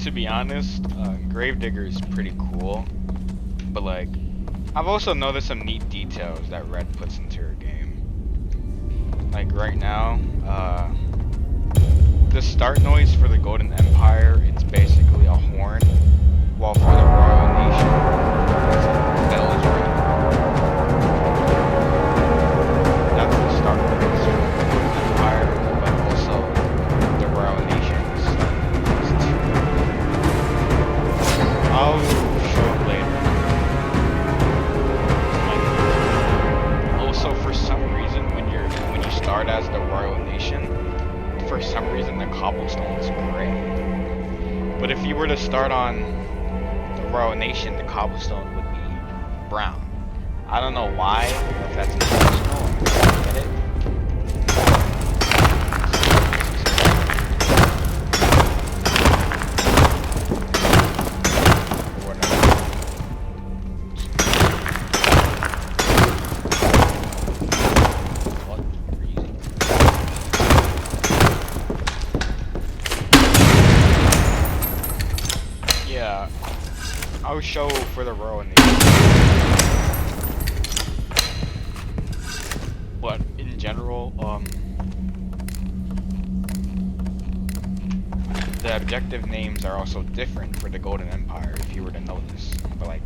To be honest, Gravedigger is pretty cool, but like, I've also noticed some neat details that Red puts into her game. Like right now, the start noise for the Golden Empire, it's basically a horn, while for the Royal Nation, it's like bells ringing. That's the start noise for the Golden Empire, but also the Royal Nation's start noise too. I'll show it later. Also, for some reason, when you start as the Royal Nation, for some reason the cobblestone is gray. But if you were to start on the Royal Nation, the cobblestone would be brown. I don't know why, or if that's intentional, or if I get it. Yeah, I'll show for the Royal Nation. But in general, the objective names are also different for the Golden Empire, if you were to notice. But like,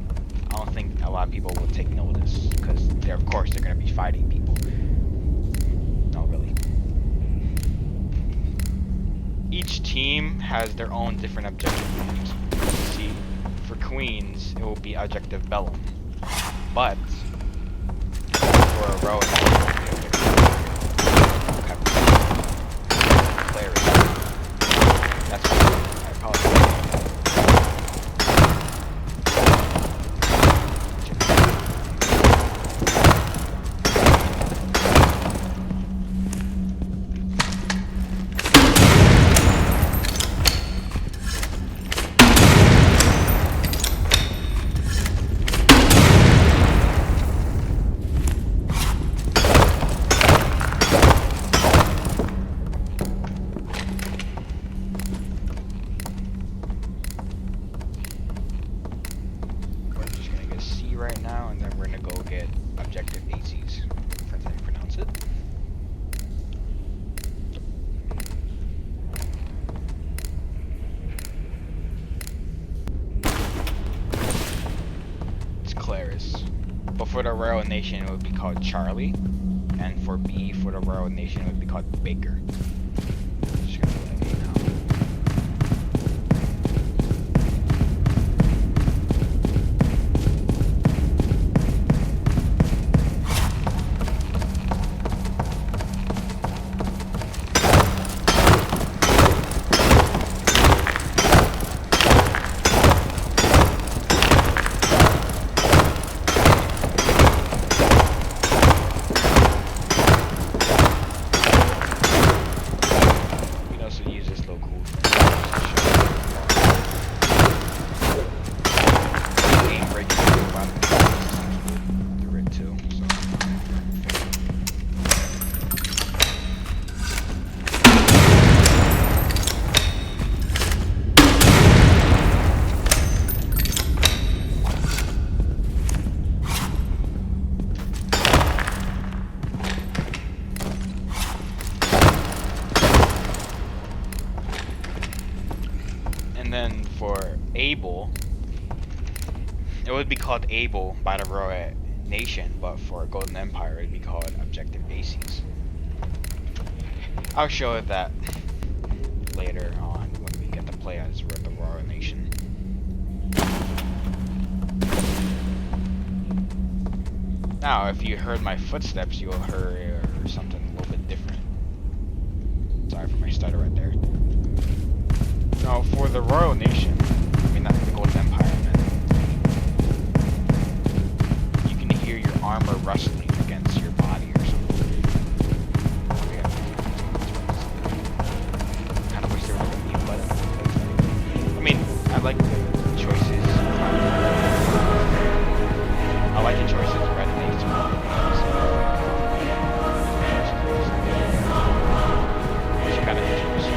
I don't think a lot of people will take notice, because of course they're going to be fighting people. No, really. Each team has their own different objective names. See, for Queens, it will be Objective Bellum. But for a row, it will be Objective Clarity. That's what I apologize. Right now, and then we're gonna go get Objective ACs, if that's how you pronounce it. It's Claris. But for the Royal Nation, it would be called Charlie, and for B, for the Royal Nation, it would be called Baker. Just gonna put that A now. And then for Able, it would be called Able by the Royal Nation, but for Golden Empire, it would be called Objective ACs. I'll show it that later on when we get to play as the Royal Nation. Now, if you heard my footsteps, you'll hear something a little bit different. Sorry for my stutter right there. Now, for the Royal Nation, I mean not the Golden Empire, man, you can hear your armor rustling against your body or something. Yeah. Kind of wish there was a mute button. I mean, I like the choices. I like the choices Red makes. She kind of introduced me.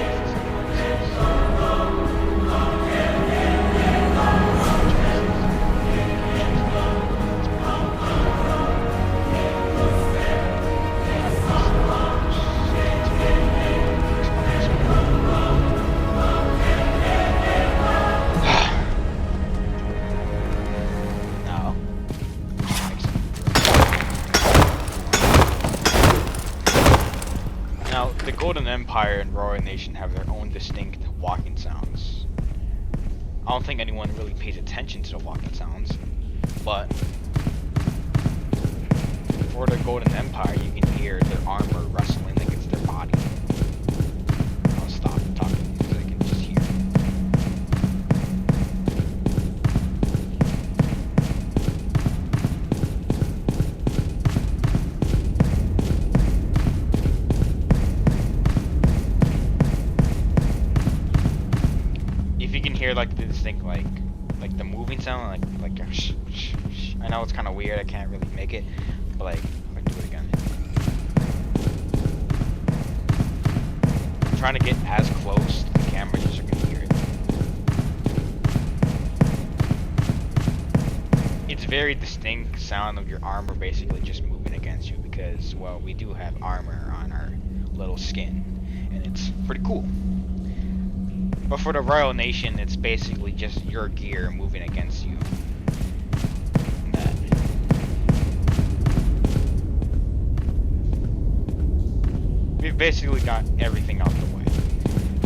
Golden Empire and Royal Nation have their own distinct walking sounds. I don't think anyone really pays attention to the walking sounds, but for the Golden Empire, you can hear their armor rustling against their body. I'll stop talking because I can just hear. If you can hear like the distinct like the moving sound, like sh sh sh. I know it's kind of weird. I can't really make it, but like I'm gonna do it again. I'm trying to get as close to the camera as you're gonna hear it. It's very distinct sound of your armor basically just moving against you because, well, we do have armor on our little skin, and it's pretty cool. But for the Royal Nation, it's basically just your gear moving against you. We've basically got everything out the way.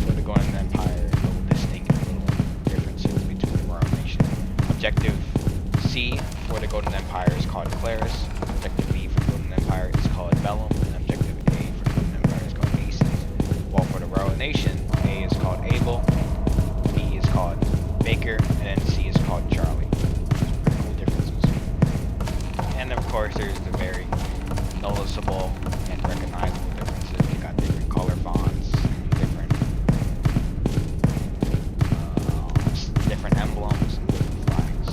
For the Golden Empire, little distinct little differences between the Royal Nation. Objective C for the Golden Empire is called Claris. Objective B for the Golden Empire is called Vellum. And Objective A for the Golden Empire is called Aces. While for the Royal Nation, A is called Abel, B is called Baker, and then C is called Charlie. Pretty cool differences. And of course, there's the very noticeable and recognizable differences. You got different color fonts, different emblems, and different flags.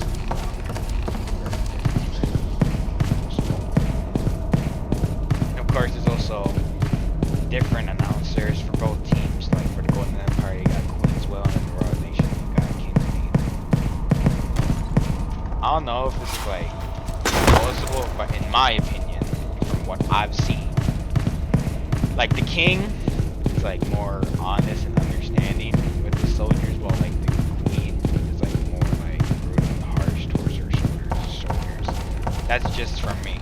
And of course, there's also different announcers for both teams. Like for the Golden Empire, you got Queenswell, and the Royal Nation, you got Kingsmead. I don't know if this is like noticeable, but in my opinion, from what I've seen, like the king is like more honest and understanding with the soldiers, while like the queen is like more like rude and harsh towards her soldiers. That's just from me.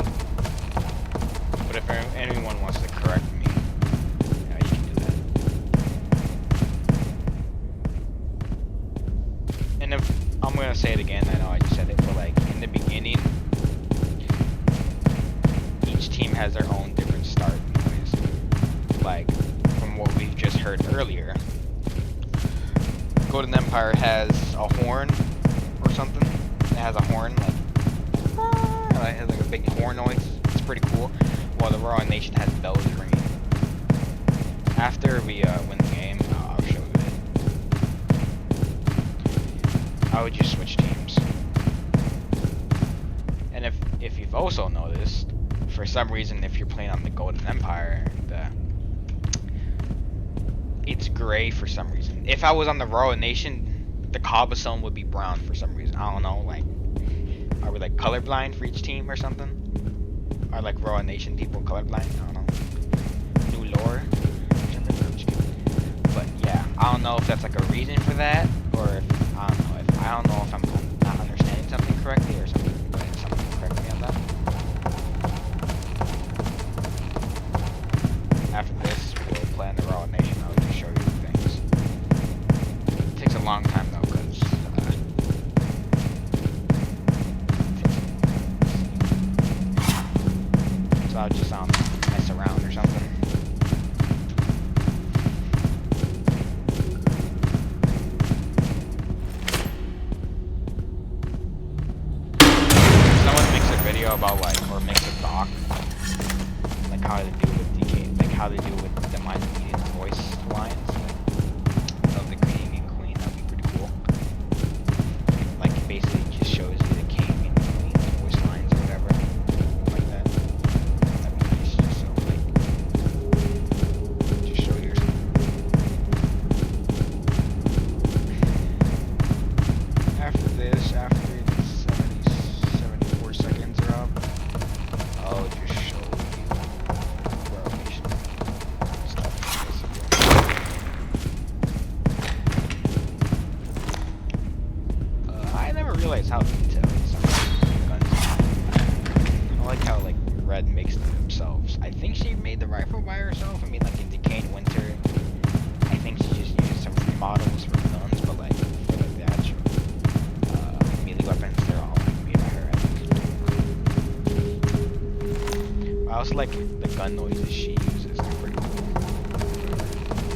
But if anyone wants to correct me, yeah, you can do that. And if I'm gonna say it again, I know I just said it, but like in the beginning, each team has their own different start noise. Like from what we've just heard earlier, Golden Empire has a horn or something. It has a horn, like it has like a big horn noise. It's pretty cool. While the Royal Nation has bells ringing. After we win the game, I'll show you it. I would just switch teams. And if you've also noticed, for some reason, if you're playing on the Golden Empire, it's gray for some reason. If I was on the Royal Nation, the cobblestone would be brown for some reason. I don't know, like, are we like colorblind for each team or something? Are like Royal Nation people colorblind? I don't know. New lore? But yeah, I don't know if that's like a reason for that, or if I don't know if I'm not understanding something correctly or something. But someone can correct me on that. After this, we'll play on the Royal Nation. I'll just show you the things. It takes a long time though, because so I'll just mess around or something. Someone makes a video about like, or makes a doc, like how to deal with DK, like how to deal with the mind-median voice lines, like, of the king and queen. That'd be pretty cool. Like it basically just shows you the king and the queen's voice lines or whatever, like that. That'd be nice, just so like, just show you or something. After this, after the 74 seconds are up, I'll just show you Royal Nation stuff. I never realized how detailed some of the guns are. I like how like Red makes them themselves. I think she made the rifle by herself. I mean, like in the Hurricane, Winter. I think she just uses some remodels for guns, but like for like the actual melee weapons, they're all like made by her. I think. I also like the gun noises she uses. They're pretty cool.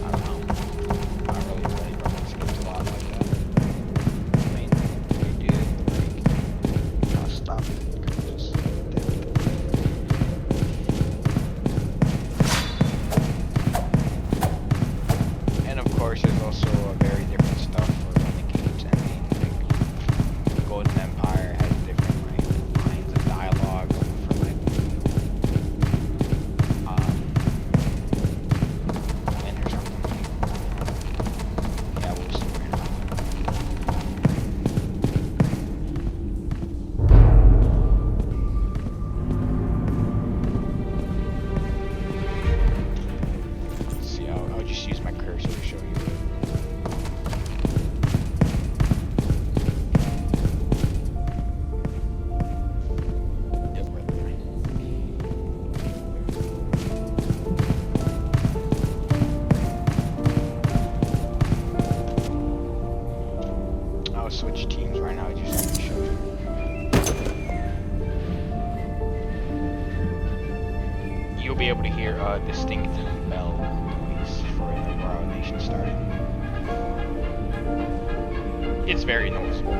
I don't know. I don't really play Roblox games a lot like that. I mean, I do like. I'll stop it. And of course, there's also a very different stuff for the games ending. Like Golden Empire has different like lines of dialogue for like and or something. Yeah, we'll see right now. Let's see, I'll just use my cursor to show you. Yep, right there. I'll switch teams right now just to show you. You'll be able to hear a distinct bell noise for the Royal Nation starting. It's very noticeable.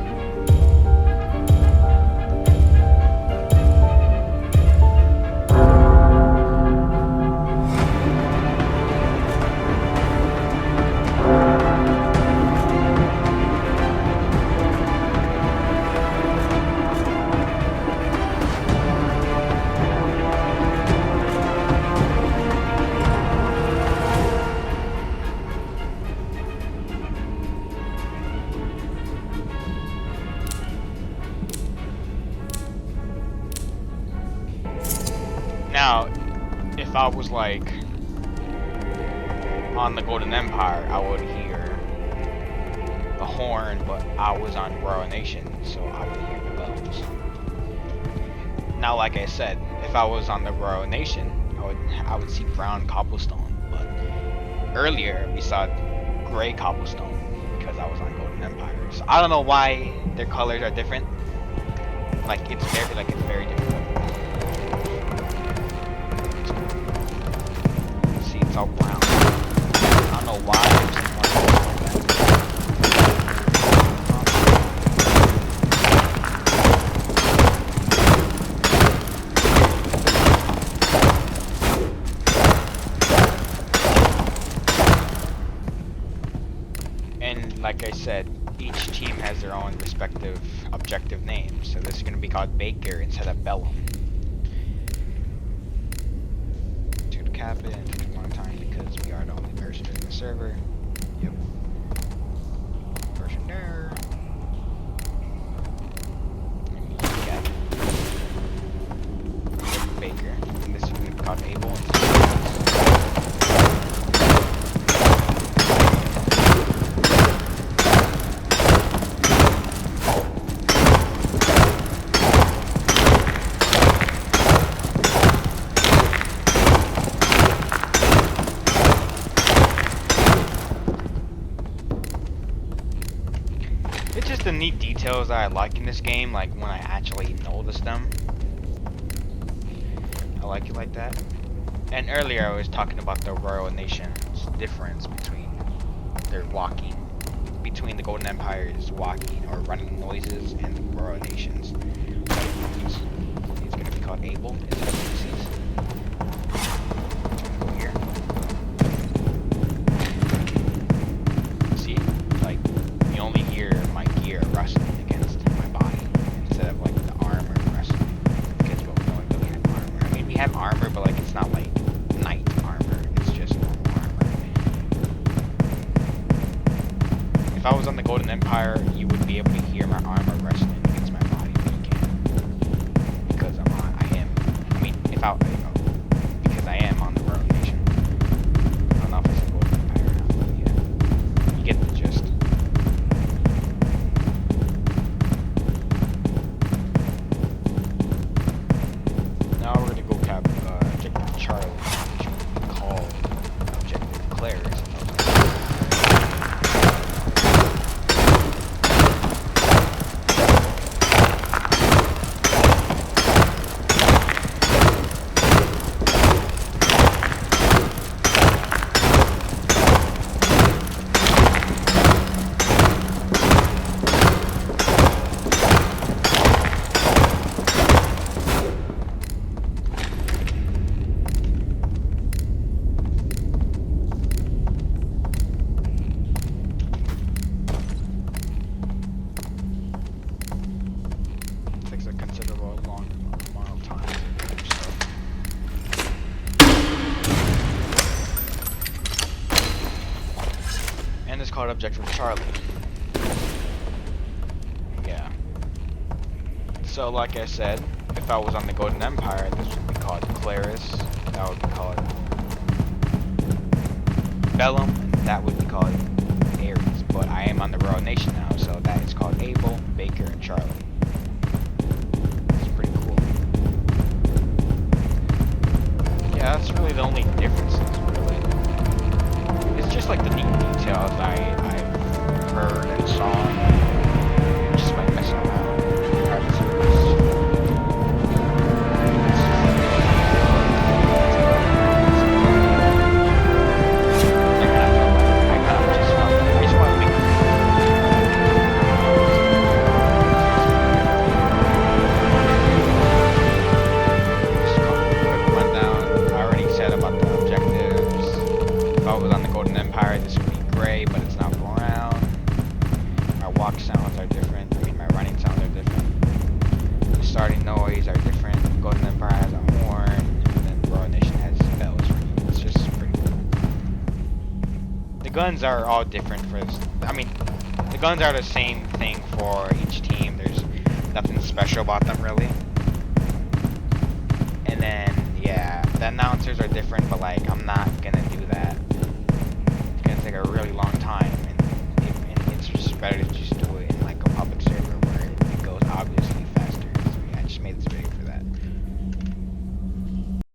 Now, if I was like on the Golden Empire, I would hear a horn, but I was on Royal Nation, so I would hear the bells. Now, like I said, if I was on the Royal Nation, I would see brown cobblestone, but earlier we saw gray cobblestone because I was on Golden Empire. So I don't know why their colors are different. Like it's very different. See, it's all brown. I don't know why. I just want to like that. And like I said, each team has their own respective objective name. So this is going to be called Baker instead of Bellum. To the cabin, it took a long time because we are the only person in the server. Yep. Person there. And we got Baker. And this is going to be called Abel instead of it's just the neat details that I like in this game, like when I actually notice them. I like it like that. And earlier I was talking about the Royal Nation's difference between their walking, between the Golden Empire's walking or running noises and the Royal Nation's. It's going to be called Abel instead of Ulysses. Go here. See, like you only hear my gear wrestling against my body instead of like the armor wrestling. Because we don't really have armor. I mean, we have armor, but like it's not like knight armor. It's just normal armor. If I was on the Golden Empire, you would be able to hear my armor wrestling against my body, but you can't. Because I am. I mean, if I, because I am on the Royal Nation. I don't know if I said Golden Empire or not, but yeah. You get the gist. Now we're gonna go objective Charlie, which we call objective called Objective Charlie. Yeah. So like I said, if I was on the Golden Empire, this would be called Claris. That would be called Bellum, and that would be called Ares. But I am on the Royal Nation now, so that is called Abel, Baker, and Charlie. It's pretty cool. Yeah, that's really the only differences, really. It's just like the neat details I've heard and saw, just by messing around in private servers. This would be gray, but it's not brown. My walk sounds are different. I mean, my running sounds are different. The starting noise are different. Golden Empire has a horn, and then Royal Nation has bells. It's just pretty cool. The guns are all different for this. I mean, the guns are the same thing for each team. There's nothing special about them, really. And then, yeah, the announcers are different, but like, I'm not